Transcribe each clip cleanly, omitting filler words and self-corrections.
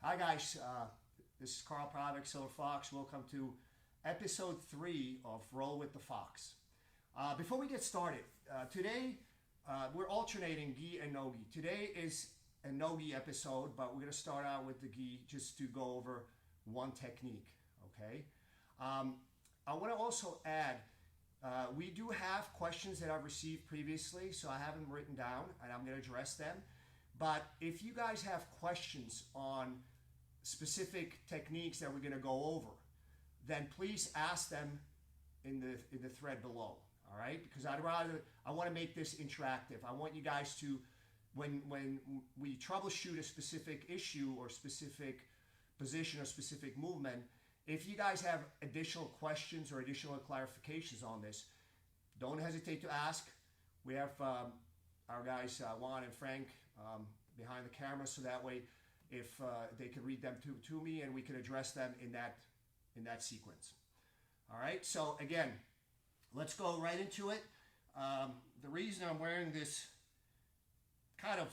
Hi guys, this is Karel Pravec, Silver Fox. Welcome to episode 3 of Roll with the Fox. Before we get started, today we're alternating gi and no gi. Today is a no gi episode, but we're going to start out with the gi just to go over one technique, okay? I want to also add, we do have questions that I've received previously, so I have them written down and I'm going to address them. But if you guys have questions on specific techniques that we're going to go over, then please ask them in the thread below. All right, because I want to make this interactive. I want you guys to, when we troubleshoot a specific issue or specific position or specific movement, if you guys have additional questions or additional clarifications on this, don't hesitate to ask. We have our guys Juan and Frank behind the camera, so that way if they can read them to me and we can address them in that sequence. All right, so again, let's go right into it. The reason I'm wearing this kind of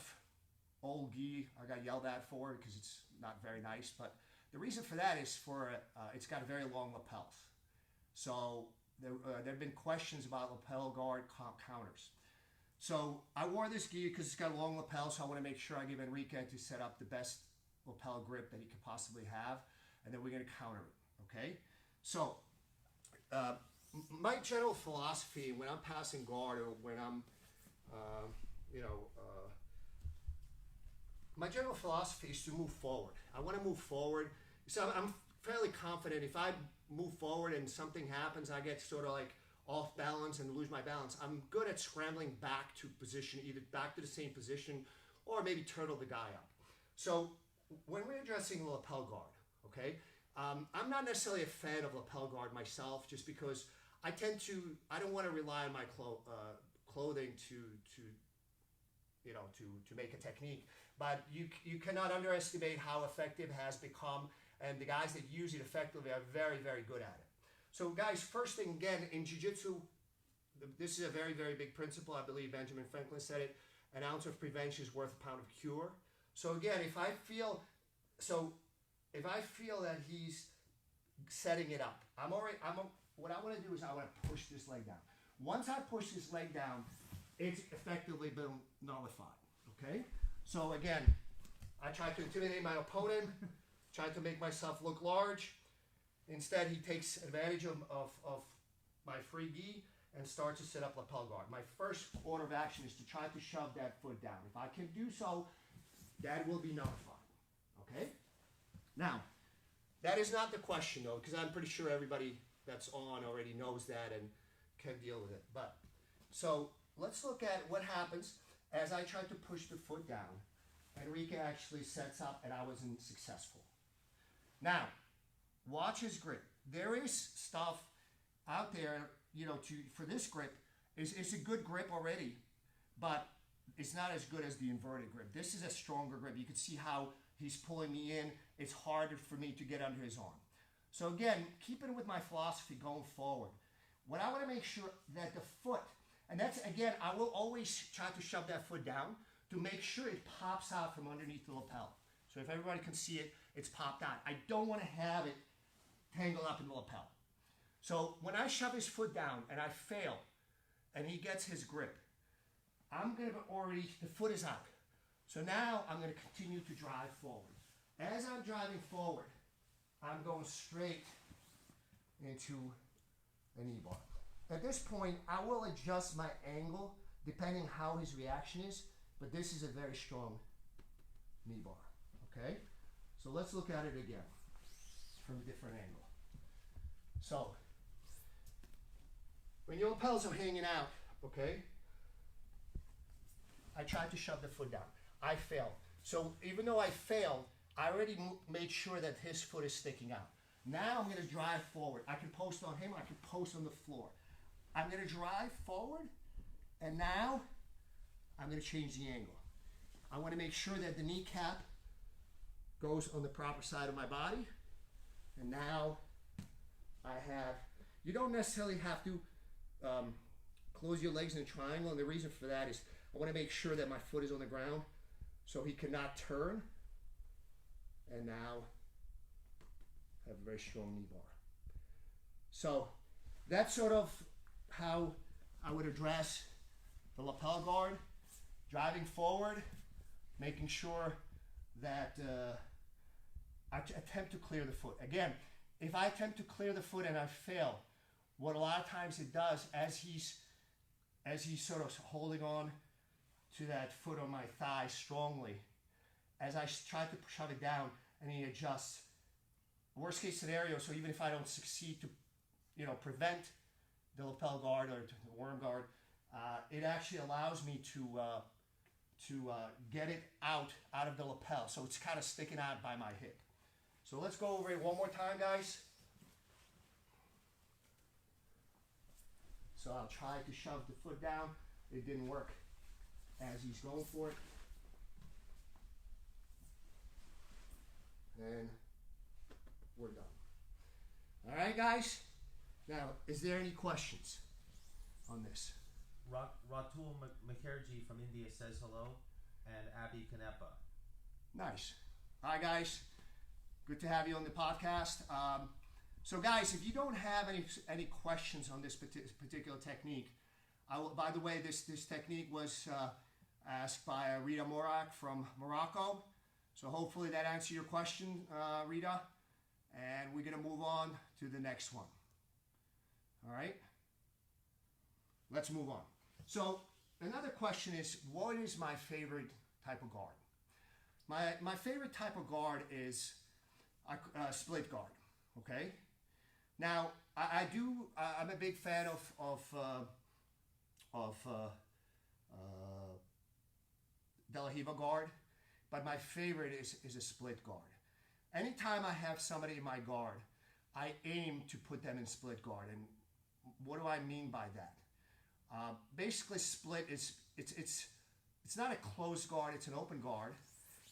old gi, I got yelled at for because it's not very nice, but the reason for that is it's got very long lapels. So there have been questions about lapel guard counters. So I wore this gi because it's got a long lapel, so I want to make sure I give Enrique to set up the best lapel grip that he could possibly have, and then we're going to counter it, okay? So my general philosophy when I'm passing guard or when I'm, my general philosophy is to move forward. I want to move forward. So I'm fairly confident if I move forward and something happens, I get sort of like off balance and lose my balance, I'm good at scrambling back to position, either back to the same position or maybe turtle the guy up. So when we're addressing the lapel guard, okay, I'm not necessarily a fan of lapel guard myself, just because I don't want to rely on my clothing to make a technique. But you cannot underestimate how effective it has become, and the guys that use it effectively are very, very good at it. So guys, first thing, again, in Jiu-Jitsu, this is a very, very big principle. I believe Benjamin Franklin said it, an ounce of prevention is worth a pound of cure. So again, if I feel that he's setting it up, what I want to do is I want to push this leg down. Once I push this leg down, it's effectively been nullified, okay? So again, I try to intimidate my opponent, try to make myself look large. Instead, he takes advantage of my free gi and starts to set up lapel guard. My first order of action is to try to shove that foot down. If I can do so, that will be nullified, okay? Now, that is not the question though, because I'm pretty sure everybody that's on already knows that and can deal with it. But, so let's look at what happens as I try to push the foot down. Enrique actually sets up and I wasn't successful. Now, watch his grip. There is stuff out there, for this grip. It's a good grip already, but it's not as good as the inverted grip. This is a stronger grip. You can see how he's pulling me in. It's harder for me to get under his arm. So again, keeping with my philosophy going forward, what I want to make sure that the foot, and that's, again, I will always try to shove that foot down to make sure it pops out from underneath the lapel. So if everybody can see it, it's popped out. I don't want to have it tangle up in the lapel. So when I shove his foot down and I fail and he gets his grip, the foot is out. So now I'm going to continue to drive forward. As I'm driving forward, I'm going straight into a knee bar. At this point, I will adjust my angle depending how his reaction is, but this is a very strong knee bar, okay? So let's look at it again from a different angle. So, when your lapels are hanging out, okay, I tried to shove the foot down. I failed. So even though I failed, I already made sure that his foot is sticking out. Now I'm going to drive forward. I can post on him, I can post on the floor. I'm going to drive forward, and now I'm going to change the angle. I want to make sure that the kneecap goes on the proper side of my body. And now you don't necessarily have to close your legs in a triangle, and the reason for that is I want to make sure that my foot is on the ground so he cannot turn and now have a very strong knee bar. So that's sort of how I would address the lapel guard, driving forward, making sure that I attempt to clear the foot. Again, if I attempt to clear the foot and I fail, what a lot of times it does, as he's sort of holding on to that foot on my thigh strongly, as I try to shove it down and he adjusts, worst case scenario, so even if I don't succeed to, prevent the lapel guard or the worm guard, it actually allows me to get it out of the lapel. So it's kind of sticking out by my hip. So let's go over it one more time, guys. So I'll try to shove the foot down. It didn't work as he's going for it. And we're done. All right, guys. Now, is there any questions on this? Ratul Mukherjee from India says hello, and Abby Canepa. Nice. Hi, guys. Good to have you on the podcast. So, guys, if you don't have any questions on this particular technique, by the way, this technique was asked by Rita Morak from Morocco. So hopefully that answers your question, Rita. And we're going to move on to the next one. All right? Let's move on. So another question is, what is my favorite type of guard? My favorite type of guard is split guard. Okay? Now, I'm a big fan of De La Riva guard, but my favorite is a split guard. Anytime I have somebody in my guard, I aim to put them in split guard. And what do I mean by that? Basically, split is it's not a closed guard; it's an open guard,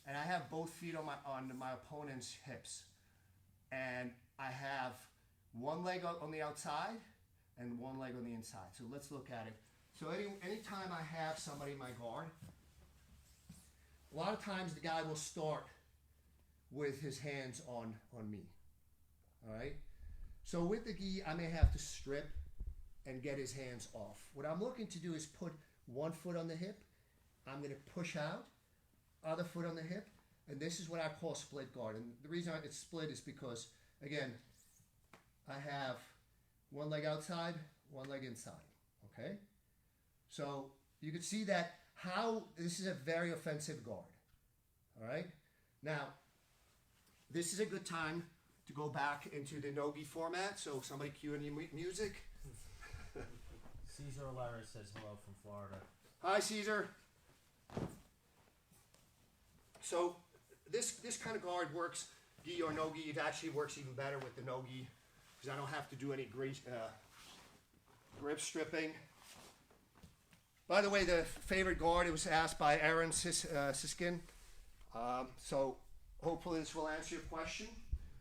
and I have both feet on my opponent's hips, and I have one leg on the outside and one leg on the inside. So let's look at it. So anytime I have somebody in my guard, a lot of times the guy will start with his hands on me. All right? So with the gi, I may have to strip and get his hands off. What I'm looking to do is put one foot on the hip. I'm going to push out, other foot on the hip, and this is what I call split guard. And the reason it's split is because, again, I have one leg outside, one leg inside. Okay? So you can see that how this is a very offensive guard. All right? Now, this is a good time to go back into the no-gi format. So somebody cue any music. Caesar Lara says hello from Florida. Hi, Caesar. So this kind of guard works, gi or no-gi. It actually works even better with the no-gi because I don't have to do any grip stripping. By the way, the favorite guard, it was asked by Aaron Siskin. So hopefully this will answer your question.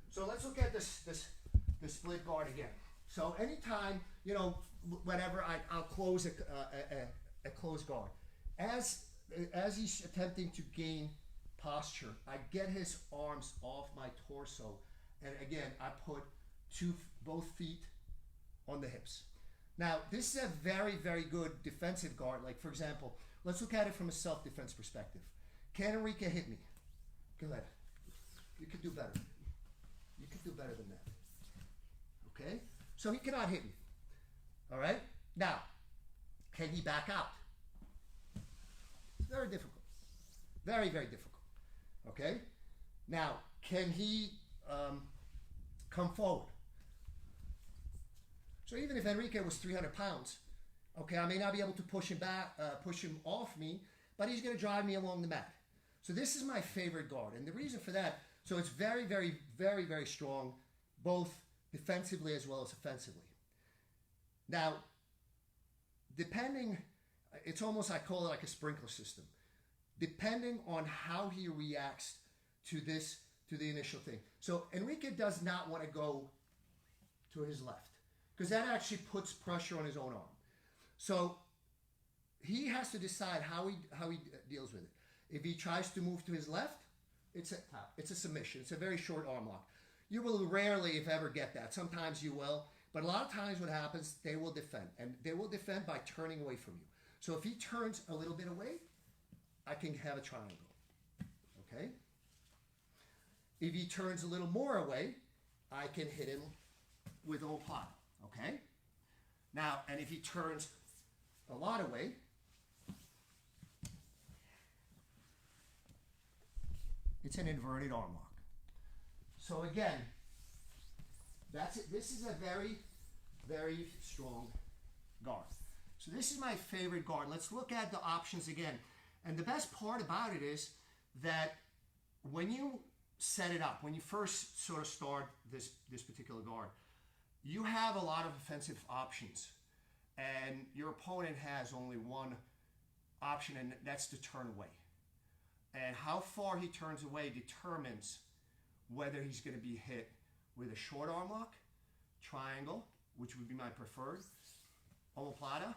So let's look at this split guard again. So anytime, whenever I'll close a closed guard. As he's attempting to gain posture, I get his arms off my torso. And again, I put both feet on the hips. Now, this is a very, very good defensive guard. Like, for example, let's look at it from a self-defense perspective. Can Enrique hit me? Go ahead. You could do better. You could do better than that. Okay? So he cannot hit me. All right? Now, can he back out? It's very difficult. Very, very difficult. Okay? Now, can he come forward? So even if Enrique was 300 pounds, okay, I may not be able to push him back, push him off me, but he's going to drive me along the mat. So this is my favorite guard. And the reason for that, so it's very, very, very, very strong, both defensively as well as offensively. Now, depending, it's almost, I call it like a sprinkler system. Depending on how he reacts to the initial thing. So Enrique does not want to go to his left, because that actually puts pressure on his own arm. So he has to decide how he deals with it. If he tries to move to his left It's a submission. It's a very short arm lock. You will rarely, if ever, get that. Sometimes you will, but a lot of times what happens, they will defend, and they will defend by turning away from you. So if he turns a little bit away, I can have a triangle. Okay. If he turns a little more away, I can hit him with Omoplata. Okay. Now, and if he turns a lot away, it's an inverted arm lock. So again, that's it. This is a very, very strong guard. So this is my favorite guard. Let's look at the options again. And the best part about it is that when you set it up, when you first sort of start this particular guard, you have a lot of offensive options. And your opponent has only one option, and that's to turn away. And how far he turns away determines whether he's going to be hit with a short arm lock, triangle, which would be my preferred, omoplata,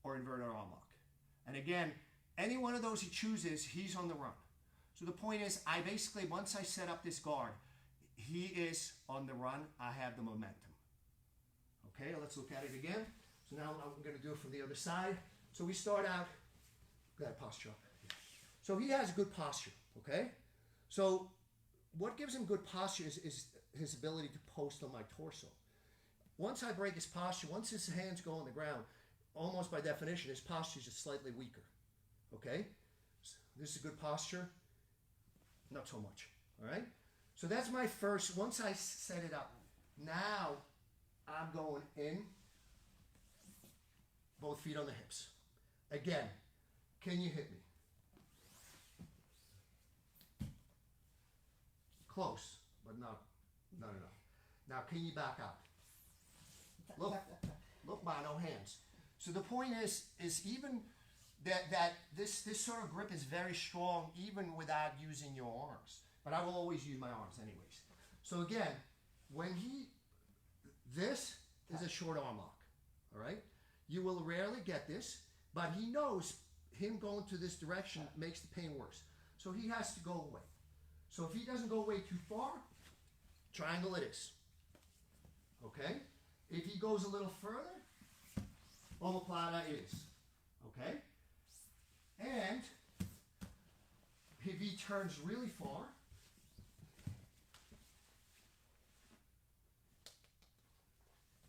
or inverted arm lock. And again, any one of those he chooses, he's on the run. So the point is, I basically, once I set up this guard, he is on the run. I have the momentum. Okay, let's look at it again. So now I'm going to do it from the other side. So we start out, got a posture up. So he has good posture, okay? So what gives him good posture is his ability to post on my torso. Once I break his posture, once his hands go on the ground, almost by definition, his posture is just slightly weaker, okay? So this is a good posture, not so much, all right? So that's my first, once I set it up, now I'm going in, both feet on the hips. Again, can you hit me? Close, but not enough. Now, can you back out? Look, by no hands. So the point is even that this sort of grip is very strong, even without using your arms. But I will always use my arms anyways. So again, this is a short arm lock, all right? You will rarely get this, but he knows him going to this direction makes the pain worse. So he has to go away. So if he doesn't go away too far, triangle it is. Okay? If he goes a little further, omoplata is. Okay? And if he turns really far,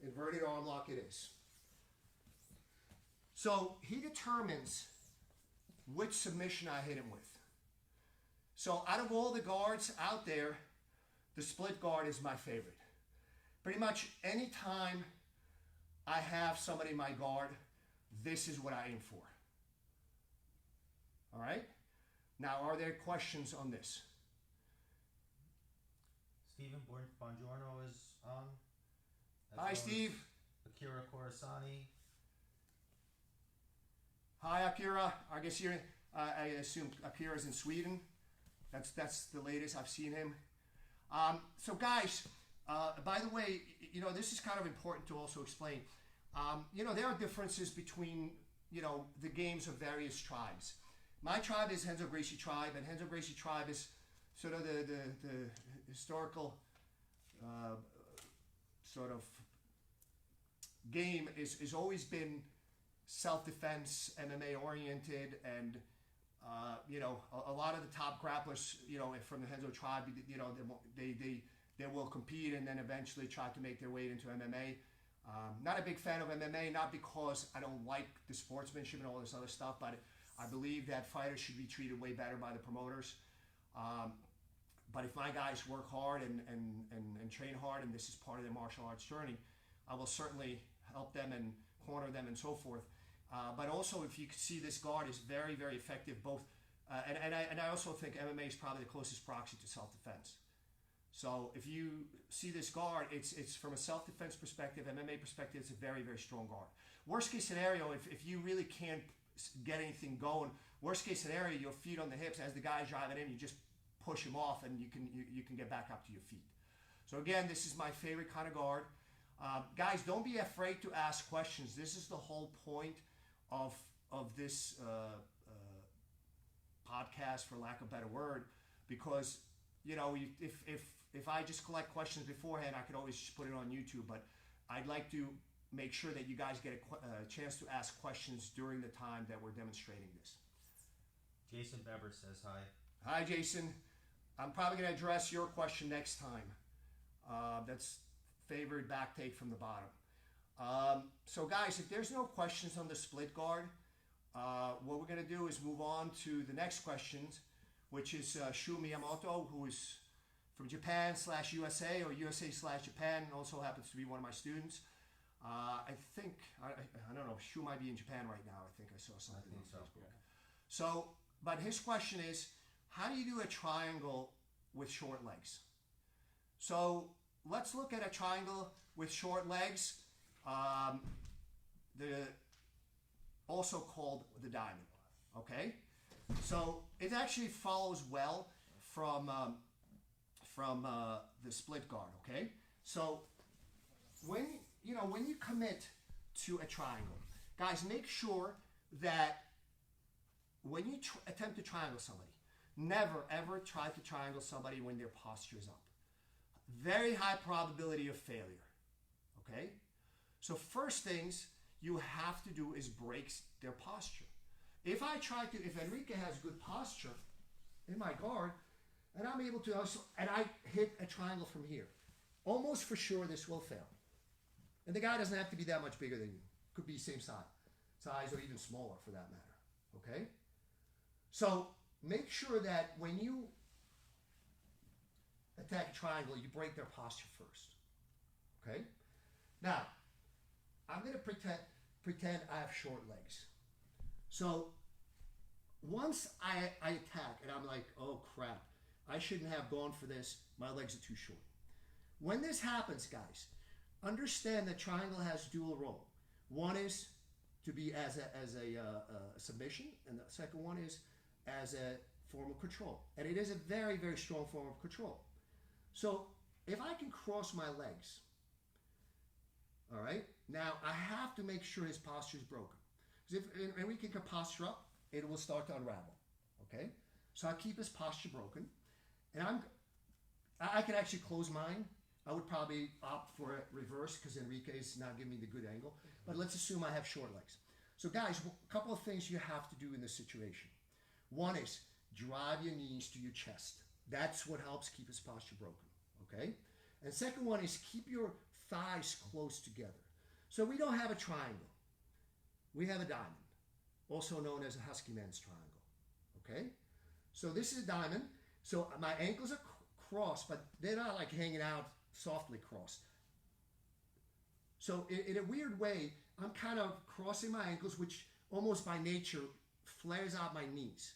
inverted arm lock it is. So he determines which submission I hit him with. So out of all the guards out there, the split guard is my favorite. Pretty much any time I have somebody in my guard, this is what I aim for. All right? Now, are there questions on this? Stephen Bongiorno is on. Hi, Steve. Akira Khorasani. Hi, Akira. I guess I assume Akira's in Sweden. That's the latest I've seen him. So guys, by the way, this is kind of important to also explain. There are differences between, the games of various tribes. My tribe is Renzo Gracie tribe, and Renzo Gracie tribe is sort of the historical sort of game is always been self-defense, MMA oriented, and a lot of the top grapplers, from the Renzo tribe, they will compete and then eventually try to make their way into MMA. Not a big fan of MMA, not because I don't like the sportsmanship and all this other stuff, but I believe that fighters should be treated way better by the promoters. But if my guys work hard and train hard, and this is part of their martial arts journey, I will certainly help them and corner them and so forth. But also, if you can see, this guard is very, very effective. Both, and I also think MMA is probably the closest proxy to self-defense. So if you see this guard, it's from a self-defense perspective, MMA perspective, it's a very, very strong guard. Worst case scenario, if you really can't get anything going, worst case scenario, your feet on the hips, as the guy's driving in, you just push him off and you can get back up to your feet. So again, this is my favorite kind of guard. Guys, don't be afraid to ask questions. This is the whole point of this podcast, for lack of a better word, because if I just collect questions beforehand, I could always just put it on YouTube. But I'd like to make sure that you guys get a chance to ask questions during the time that we're demonstrating this. Jason Beber says hi. Hi, Jason. I'm probably going to address your question next time. That's favored back take from the bottom. So guys, if there's no questions on the split guard, what we're going to do is move on to the next questions, which is Shu Miyamoto, who is from Japan/USA or USA/Japan, and also happens to be one of my students. I think, I don't know, Shu might be in Japan right now. I think I saw something on Facebook. So, but his question is, how do you do a triangle with short legs? So let's look at a triangle with short legs, also called the diamond, okay? So it actually follows well from the split guard, okay? So when you commit to a triangle, guys, make sure that when you attempt to triangle somebody, never ever try to triangle somebody when their posture is up. Very high probability of failure, okay? So first things you have to do is break their posture. If Enrique has good posture in my guard, and I'm able to also, and I hit a triangle from here, almost for sure this will fail. And the guy doesn't have to be that much bigger than you. Could be same size or even smaller for that matter, okay? So make sure that when you attack a triangle, you break their posture first, okay? Now, I'm going to pretend I have short legs. So once I attack and I'm like, oh crap, I shouldn't have gone for this, my legs are too short. When this happens, guys, understand that triangle has dual role. One is to be as a submission, and the second one is as a form of control. And it is a very, very strong form of control. So if I can cross my legs, all right, now I have to make sure his posture is broken. Because if Enrique can posture up, it will start to unravel, okay? So I keep his posture broken, and I can actually close mine. I would probably opt for a reverse because Enrique is not giving me the good angle. But let's assume I have short legs. So guys, a couple of things you have to do in this situation. One is drive your knees to your chest. That's what helps keep his posture broken, okay? And second one is keep your thighs close together. So we don't have a triangle. We have a diamond, also known as a husky man's triangle, okay? So this is a diamond. So my ankles are crossed, but they're not like hanging out softly crossed. So in a weird way, I'm kind of crossing my ankles, which almost by nature flares out my knees.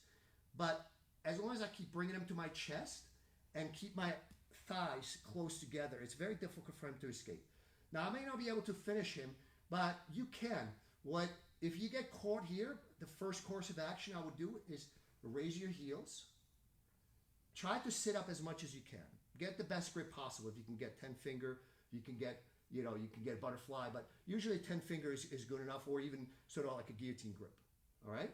But as long as I keep bringing them to my chest and keep my thighs close together, it's very difficult for him to escape. Now, I may not be able to finish him, but you can. If you get caught here, the first course of action I would do is raise your heels. Try to sit up as much as you can. Get the best grip possible. If you can get 10 finger, you can get butterfly, but usually 10 fingers is good enough, or even sort of like a guillotine grip. All right?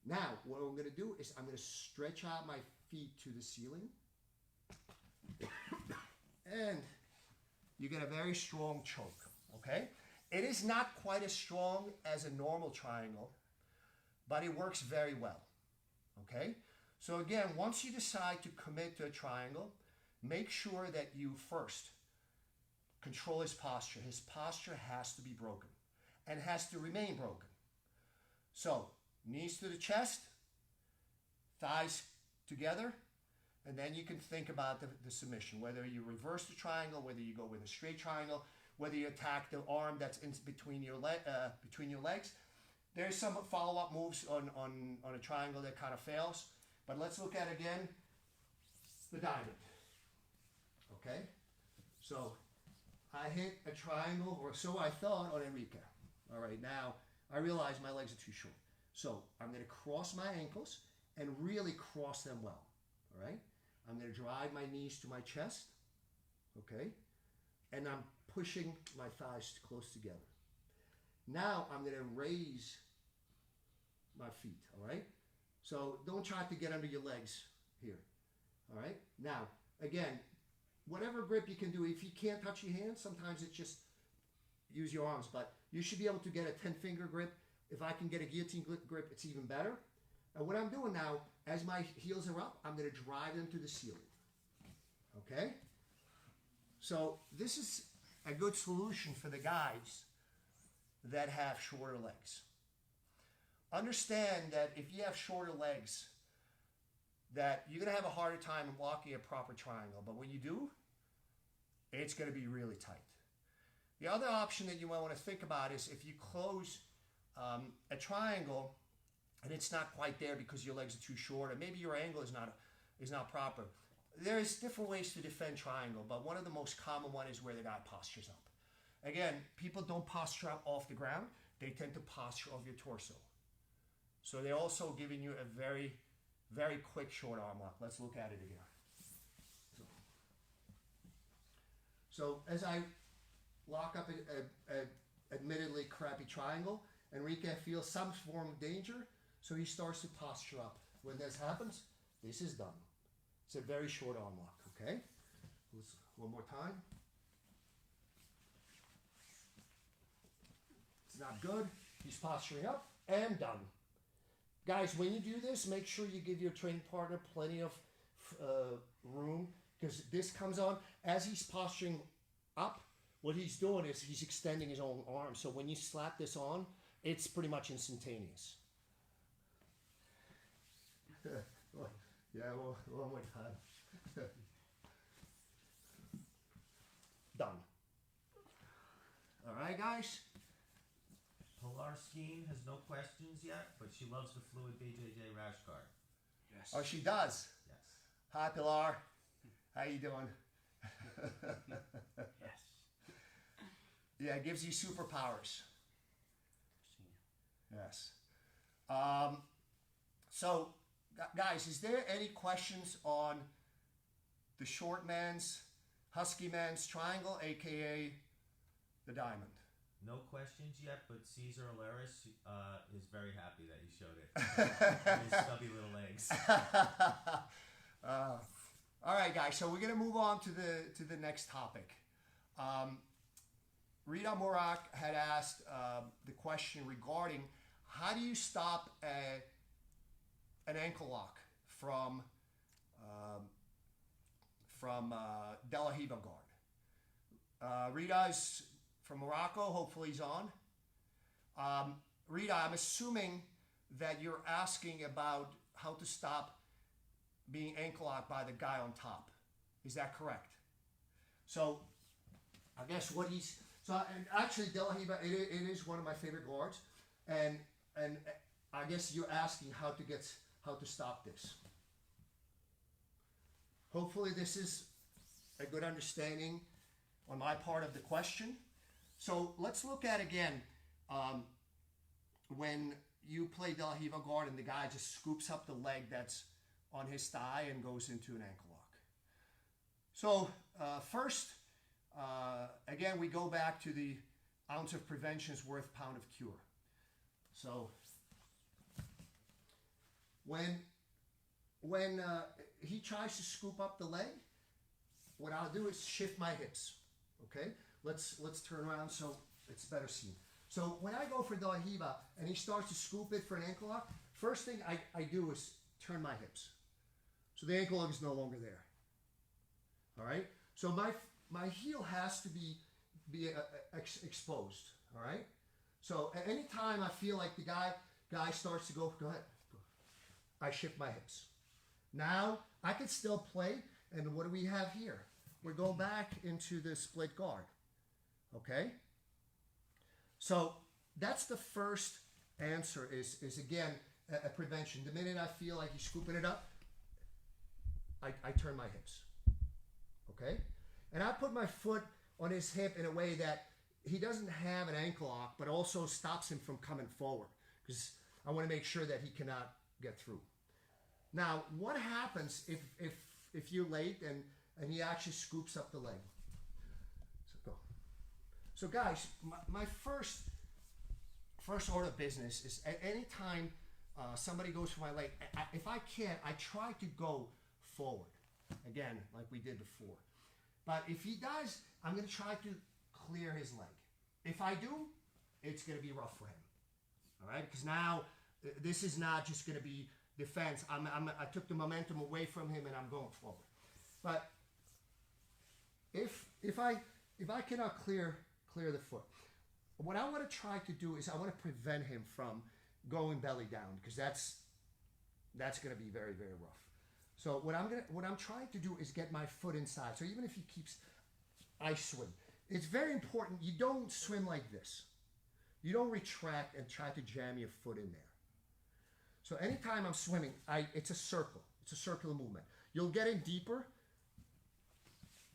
Now, what I'm going to do is I'm going to stretch out my feet to the ceiling. And you get a very strong choke, okay? It is not quite as strong as a normal triangle, but it works very well, okay? So again, once you decide to commit to a triangle, make sure that you first control his posture. His posture has to be broken and has to remain broken. So, knees to the chest, thighs together, and then you can think about the submission, whether you reverse the triangle, whether you go with a straight triangle, whether you attack the arm that's in between your legs. There's some follow-up moves on a triangle that kind of fails, but let's look at again the diamond. Okay, so I hit a triangle, or so I thought, on Enrique. All right, now I realize my legs are too short. So I'm going to cross my ankles and really cross them well. All right, I'm going to drive my knees to my chest. Okay, and I'm pushing my thighs close together. Now I'm going to raise my feet. All right, So don't try to get under your legs here. All right? Now, again, whatever grip you can do. If you can't touch your hands, sometimes it's just use your arms. But you should be able to get a 10-finger grip. If I can get a guillotine grip, it's even better. And what I'm doing now, as my heels are up, I'm going to drive them to the ceiling. Okay? So this is a good solution for the guys that have shorter legs. Understand that if you have shorter legs, that you're going to have a harder time walking a proper triangle. But when you do, it's going to be really tight. The other option that you might want to think about is if you close a triangle and it's not quite there because your legs are too short, or maybe your angle is not proper. There's different ways to defend triangle, but one of the most common one is where the guy postures up. Again, people don't posture up off the ground. They tend to posture off your torso. So they're also giving you a very, very quick short arm lock. Let's look at it again. So as I lock up a admittedly crappy triangle, Enrique feels some form of danger, so he starts to posture up. When this happens, this is done. It's a very short arm lock, okay? One more time. It's not good. He's posturing up and done. Guys, when you do this, make sure you give your training partner plenty of room, because this comes on as he's posturing up. What he's doing is he's extending his own arm. So when you slap this on, it's pretty much instantaneous. Yeah, one more time. Done. All right, guys. Pilar Skeen has no questions yet, but she loves the Fluid BJJ rash guard. Yes. Oh, she does? Yes. Hi, Pilar. How you doing? Yes. Yeah, it gives you superpowers. Yes. So, guys, is there any questions on the short man's, husky man's triangle, aka the diamond? No questions yet, but Cesar Alaris is very happy that you showed it. His stubby little legs. All right, guys. So we're gonna move on to the next topic. Rita Morak had asked the question regarding how do you stop an ankle lock from De La Riva guard. Rita's from Morocco. Hopefully he's on. Rita, I'm assuming that you're asking about how to stop being ankle locked by the guy on top. Is that correct? So I guess what he's... So and actually, De La Riva, it is one of my favorite guards. And I guess you're asking how to stop this. Hopefully this is a good understanding on my part of the question. So let's look at again when you play De La Riva guard and the guy just scoops up the leg that's on his thigh and goes into an ankle lock. So first, again, we go back to the ounce of prevention is worth pound of cure. So when he tries to scoop up the leg, what I'll do is shift my hips. Okay, let's turn around so it's better seen. So when I go for De La Riva and he starts to scoop it for an ankle lock, first thing I do is turn my hips. So the ankle lock is no longer there. All right. So my heel has to be exposed. All right. So at any time I feel like the guy starts to go ahead. I shift my hips. Now I can still play. And what do we have here? We're going back into the split guard. Okay. So that's the first answer is again a prevention. The minute I feel like he's scooping it up, I turn my hips. Okay? And I put my foot on his hip in a way that he doesn't have an ankle lock, but also stops him from coming forward, because I want to make sure that he cannot get through. Now, what happens if you're late and he actually scoops up the leg? So go. So guys, my first order of business is at any time somebody goes for my leg, if I can't, I try to go forward. Again, like we did before. But if he does, I'm going to try to clear his leg. If I do, it's going to be rough for him. All right? Because now this is not just going to be defense. I took the momentum away from him and I'm going forward. But if I cannot clear the foot, what I want to try to do is I want to prevent him from going belly down, because that's going to be very, very rough. So what I'm trying to do is get my foot inside. So even if he keeps, I swim. It's very important you don't swim like this. You don't retract and try to jam your foot in there. So anytime I'm swimming, it's a circle. It's a circular movement. You'll get in deeper,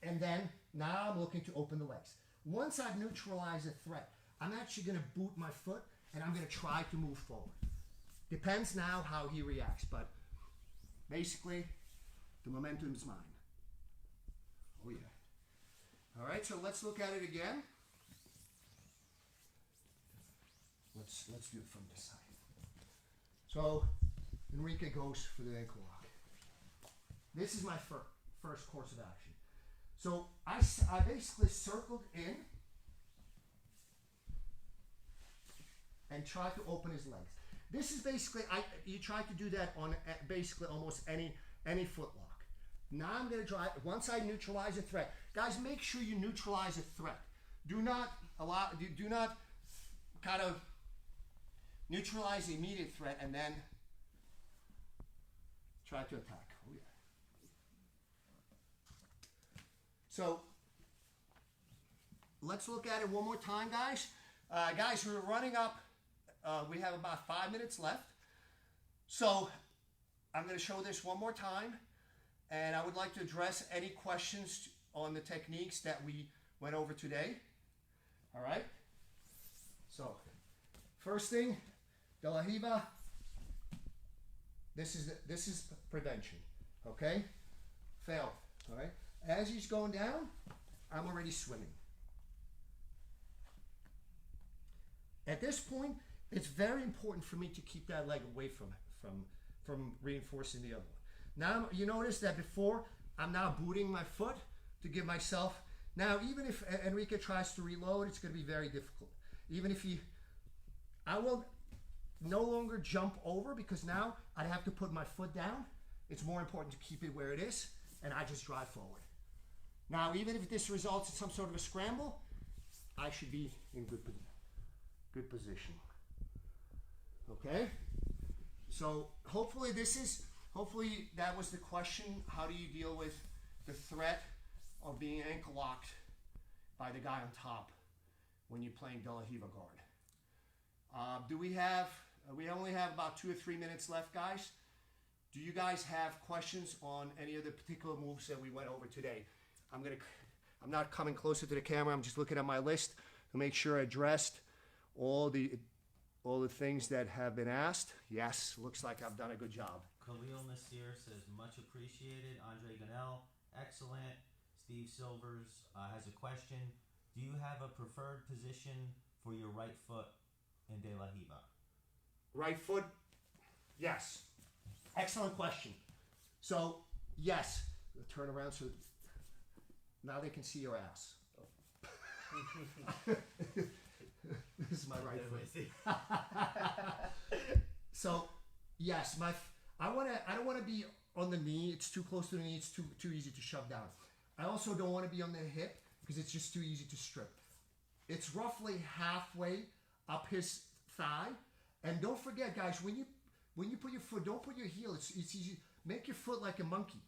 and then now I'm looking to open the legs. Once I've neutralized the threat, I'm actually going to boot my foot, and I'm going to try to move forward. Depends now how he reacts, but basically, the momentum is mine. Oh yeah. All right, so let's look at it again. Let's do it from this side. So Enrique goes for the ankle lock. This is my first course of action. So I basically circled in and tried to open his legs. This is basically, you try to do that on basically almost any foot lock. Now I'm going to try, once I neutralize a threat, guys, make sure you neutralize a threat. Do not kind of neutralize the immediate threat and then try to attack. Oh yeah. So let's look at it one more time, guys. Guys, we're running up. We have about 5 minutes left. So I'm going to show this one more time, and I would like to address any questions on the techniques that we went over today. All right. So first thing, De La Riva. This is prevention. Okay. Fail. All right. As he's going down, I'm already swimming. At this point, it's very important for me to keep that leg away from reinforcing the other one. Now, you notice that before, I'm now booting my foot to give myself. Now, even if Enrique tries to reload, it's going to be very difficult. Even if I will no longer jump over, because now I'd have to put my foot down. It's more important to keep it where it is, and I just drive forward. Now, even if this results in some sort of a scramble, I should be in good position. Okay? So hopefully that was the question. How do you deal with the threat of being ankle locked by the guy on top when you're playing De La Riva guard? We only have about 2 or 3 minutes left, guys. Do you guys have questions on any of the particular moves that we went over today? I'm not coming closer to the camera. I'm just looking at my list to make sure I addressed all the things that have been asked. Yes, looks like I've done a good job. Khalil Nasir says, much appreciated. Andre Ganell, excellent. Steve Silvers has a question. Do you have a preferred position for your right foot in De La Riva? Right foot? Yes. Excellent question. So, yes. Turn around so now they can see your ass. This is my right foot. So, yes, I don't want to be on the knee. It's too close to the knee. It's too easy to shove down. I also don't want to be on the hip because it's just too easy to strip. It's roughly halfway up his thigh. And don't forget, guys, when you put your foot, don't put your heel. It's easy. Make your foot like a monkey.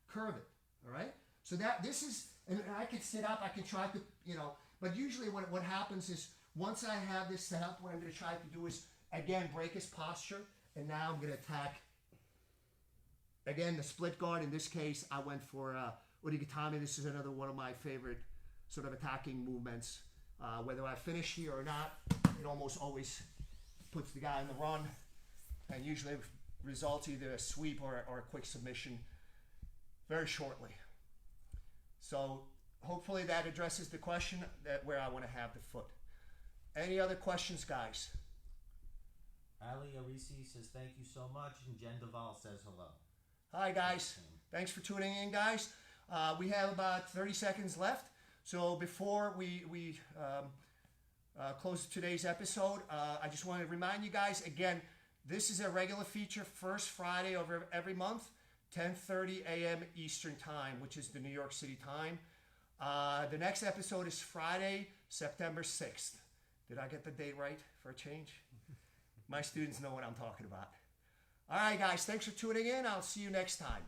Curve it. All right. So this is, and I can sit up. I can try to, But usually what happens is once I have this set up, what I'm going to try to do is, again, break his posture. And now I'm going to attack, again, the split guard. In this case, I went for Urigatami. This is another one of my favorite sort of attacking movements. Whether I finish here or not, it almost always puts the guy on the run. And usually it results either a sweep or a quick submission very shortly. So hopefully that addresses the question where I want to have the foot. Any other questions, guys? Reese says thank you so much, and Jen Duval says hello. Hi, guys. Thanks for tuning in, guys. We have about 30 seconds left. So before we close today's episode, I just want to remind you guys, again, this is a regular feature, first Friday of every month, 10:30 a.m. Eastern Time, which is the New York City time. The next episode is Friday, September 6th. Did I get the date right for a change? My students know what I'm talking about. All right, guys, thanks for tuning in. I'll see you next time.